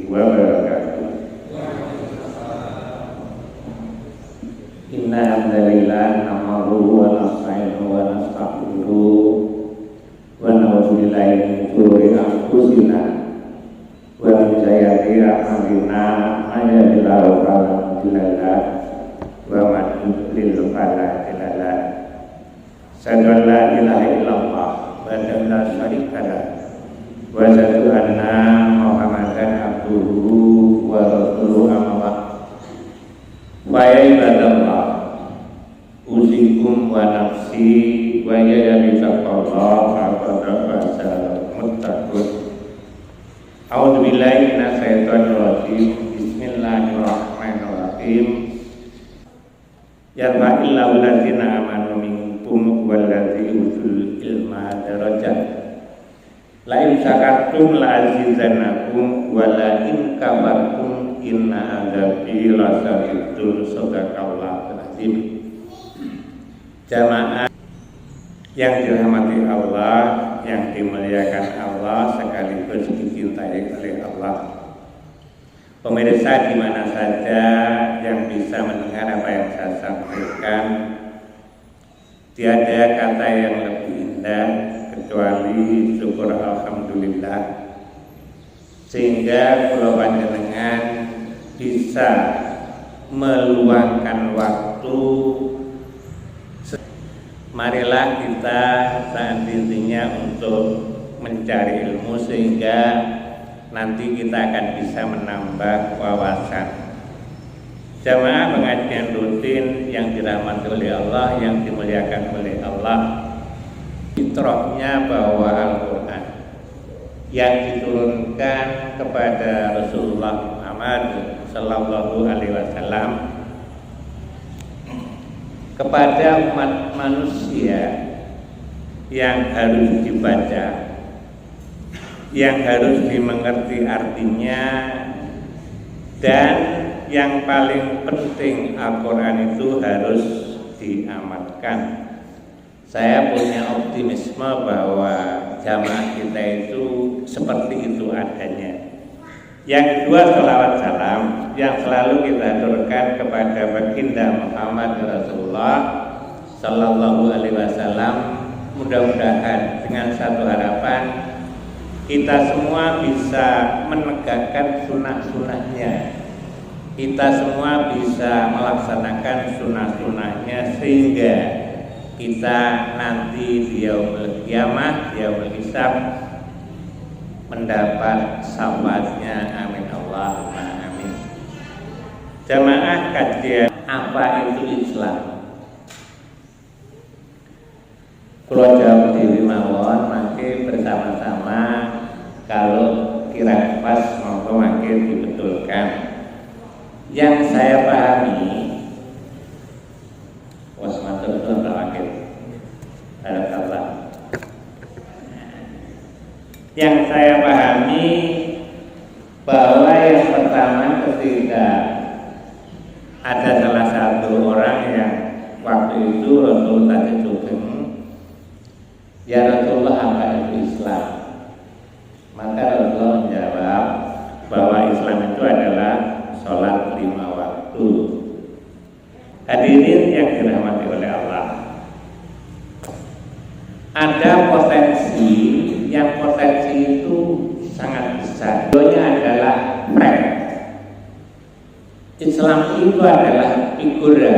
wabarakatuh. Inna hamdalillah nahmaduhu wa nasta'inuhu wa nastaghfiruh wa na'udzu billahi min shururi anfusina wa min sayyiati a'malina may yahdihillahu fala mudilla lahu wa man yudlil fala hadiya lahu. Asyhadu an la ilaha illallah wa la syarika lahu wa asyhadu anna Muhammadan abduhu wa rasuluhu amma ba'd. Wa ya ibadallah usikum wa nafsi wa ya bitaqallah faqad fazal muttaqun. A'udzu billahi minasyaitonir rajim. Bismillahirrahmanirrahim. Yarfa'illahu alladziina amanu minkum walladziina utul ilma darajat. La in syakartum la azidannakum wa la in kafartum inna adzabi lasyadidun. Shadaqallahul azim. Jamaah yang dirahmati Allah, yang dimuliakan Allah, sekaligus dicintai oleh Allah. Pemirsa di mana saja yang bisa mendengar apa yang saya sampaikan, tiada kata yang lebih indah kecuali syukur alhamdulillah, sehingga kula panjenengan bisa meluangkan waktu. Marilah kita saat intinya untuk mencari ilmu sehingga nanti kita akan bisa menambah wawasan. Jamaah pengajian rutin yang dirahmati oleh Allah, yang dimuliakan oleh Allah, fitrahnya bahwa Al-Quran yang diturunkan kepada Rasulullah Muhammad Sallallahu Alaihi Wasallam kepada umat manusia yang harus dibaca, yang harus dimengerti artinya, dan yang paling penting Al-Quran itu harus diamalkan. Saya punya optimisme bahwa jamaah kita itu seperti itu adanya. Yang kedua, sholawat salam yang selalu kita aturkan kepada baginda Muhammad Rasulullah Sallallahu Alaihi Wasallam. Mudah-mudahan dengan satu harapan kita semua bisa menegakkan sunnah-sunnahnya, kita semua bisa melaksanakan sunnah-sunnahnya, sehingga kita nanti di yaumul qiyamah, di yaumul hisab, mendapat syafaatnya. Amin Allahumma amin. Jamaah kajian apa itu Islam? Kalau jawab diri mawon, maka bersama-sama kalau kira pas monggo makin dibetulkan. Yang saya pahami, wasmatul wakil, barakallah. Yang saya pahami bahwa yang pertama, ketika ada salah satu orang yang waktu itu Rasul tadi sugeng, ya Rasulullah, apa itu Islam? Maka Rasulullah menjawab bahwa Islam itu adalah sholat 5 waktu. Hadirin yang dirahmati oleh Allah, ada potensi, yang potensi itu sangat besar. Contohnya adalah frame. Islam itu adalah figura.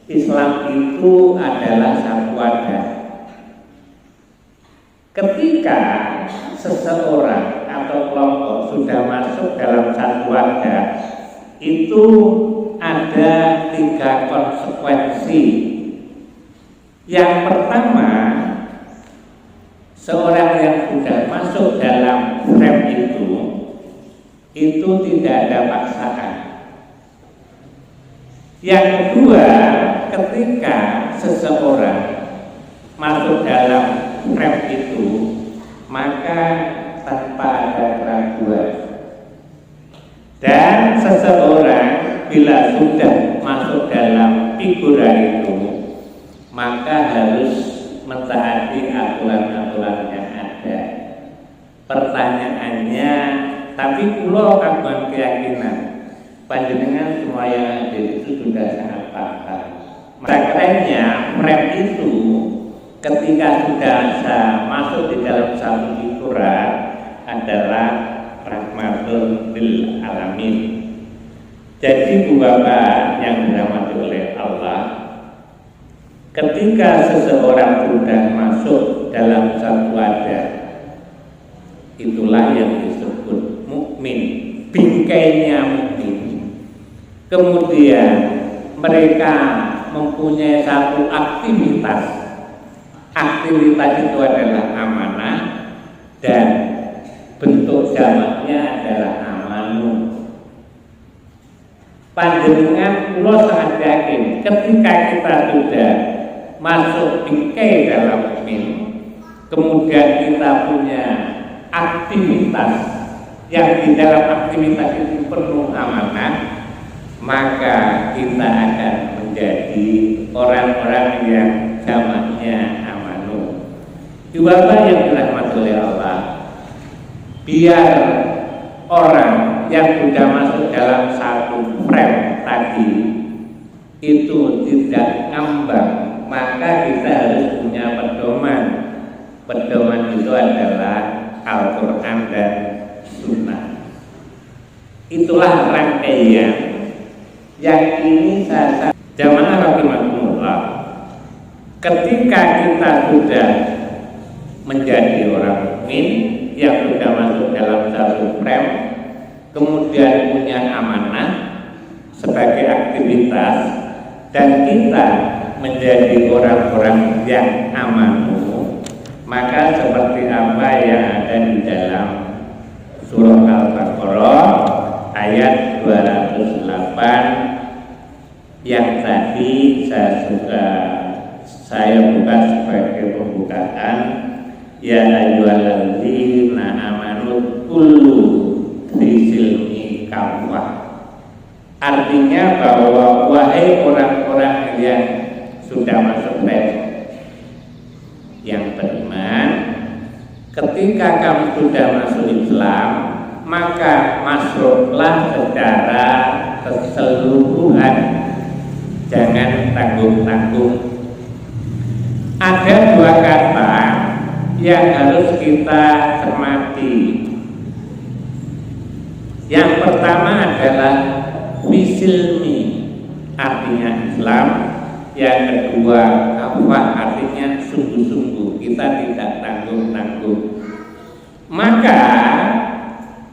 Islam itu adalah satu wadah. Ketika seseorang atau kelompok sudah masuk dalam satu wadah, itu ada 3 konsekuensi. Yang pertama, seorang yang sudah masuk dalam frame itu tidak ada paksaan. Yang kedua, ketika seseorang masuk dalam frame itu, maka tanpa ada keraguan. Dan seseorang bila sudah masuk dalam figura itu, maka harus mentaati aturan-aturan yang ada. Pertanyaannya, tapi kula kagungan keyakinan panjenengan semua yang ada itu sudah sangat paham. Makanya frem itu ketika sudah masuk di dalam satu ukuran adalah rahmatul lil alamin. Jadi Bu Bapak yang dirahmati oleh Allah, ketika seseorang sudah masuk dalam satu wadah, itulah yang disebut mukmin, bingkainya mukmin. Kemudian mereka mempunyai satu aktivitas. Aktivitas itu adalah amanah dan bentuk jamaknya adalah amanu. Panjenengan kula sangat yakin ketika kita sudah masuk bingkai dalam mukmin, kemudian kita punya aktivitas yang di dalam aktivitas itu penuh amanah, maka kita akan menjadi orang-orang yang jamaknya amanu. Bapak yang dirahmati oleh Allah, biar orang yang sudah masuk dalam satu frame tadi itu tidak ngambang, maka kita harus punya pedoman. Pedoman itu adalah Al-Quran dan Sunnah. Itulah rangkaian yang ini saya jamaah rahimakumullah. Ketika kita sudah menjadi orang mukmin yang sudah masuk dalam satu frame, kemudian punya amanah sebagai aktivitas, dan kita menjadi orang-orang yang amanu, maka seperti apa yang ada di dalam surah Al-Baqarah ayat 208 yang tadi saya buka sebagai pembukaan, ya ayyuhalladzina amanu kullu fisilmi kawah. Artinya bahwa wahai orang-orang yang sudah masuk yang beriman, ketika kamu sudah masuk Islam, maka masuklah secara keseluruhan, jangan tanggung-tanggung. Ada dua kata yang harus kita cermati. Yang pertama adalah fisilmi, artinya Islam. Yang kedua kafah, artinya sungguh-sungguh, kita tidak tanggung-tanggung. Maka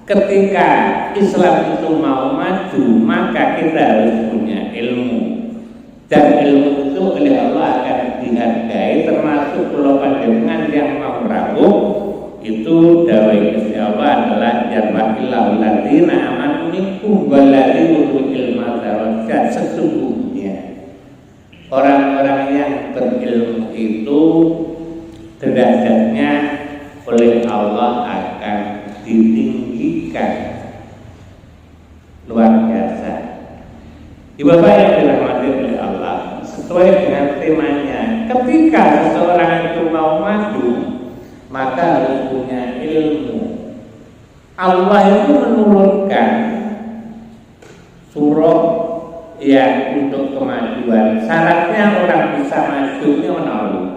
ketika Islam itu mau maju, maka kita harus punya ilmu, dan ilmu itu oleh Allah akan dihargai, termasuk pulau panjenengan yang mau rawuh itu dawai Gusti Allah adalah yarfa'illahu alladziina aamanu minkum walladziina utul ilma darajat. Sesungguhnya orang-orang yang berilmu itu derajatnya oleh Allah akan ditinggikan luar biasa. Bapak yang dirahmati oleh Allah, sesuai dengan temanya, ketika seseorang itu mau maju, maka harus punya ilmu. Allah itu menurunkan surah yang untuk kemajuan. Syaratnya orang bisa maju ini menolong,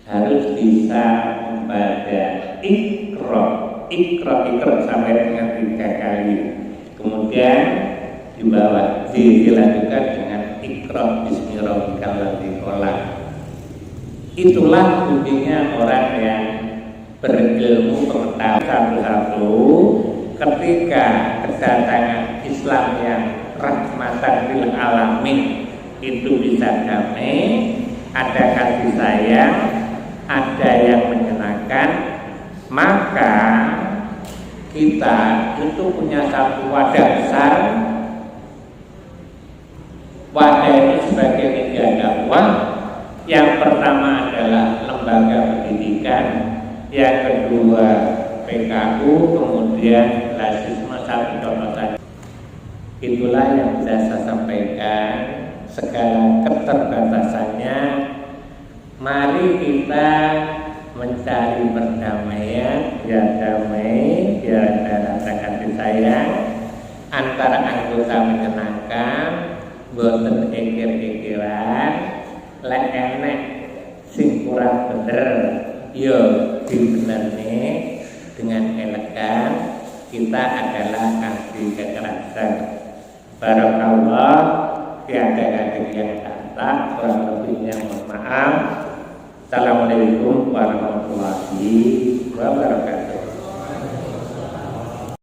harus bisa membaca Iqra sampai dengan 3 kali. Kemudian di bawah dilanjutkan dengan Iqra bismi rabbikal ladzi khalaq. Itulah bunyinya orang yang berilmu pengetahuan satu-satu. Ketika kedatangan Islam yang rahmatan lil alamin itu bisa damai, ada kasih sayang, ada yang menyenangkan, maka kita itu punya satu wadah besar. Wadah ini sebagai media dakwah. Yang pertama adalah lembaga pendidikan, yang kedua PKU, kemudian lasisme, satu contoh saja. Itulah yang bisa saya sampaikan. Segala keterbatasannya, mari kita mencari perdamaian, biar damai, biar antara anggota menyenangkan boten ekir-ekiran lek enek sing kurang bener yo dibenerne dengan elegan. Kita adalah anti kekerasan. Barakallah, tiada yang kata kurang lebihnya mohon maaf. Assalamualaikum warahmatullahi wabarakatuh.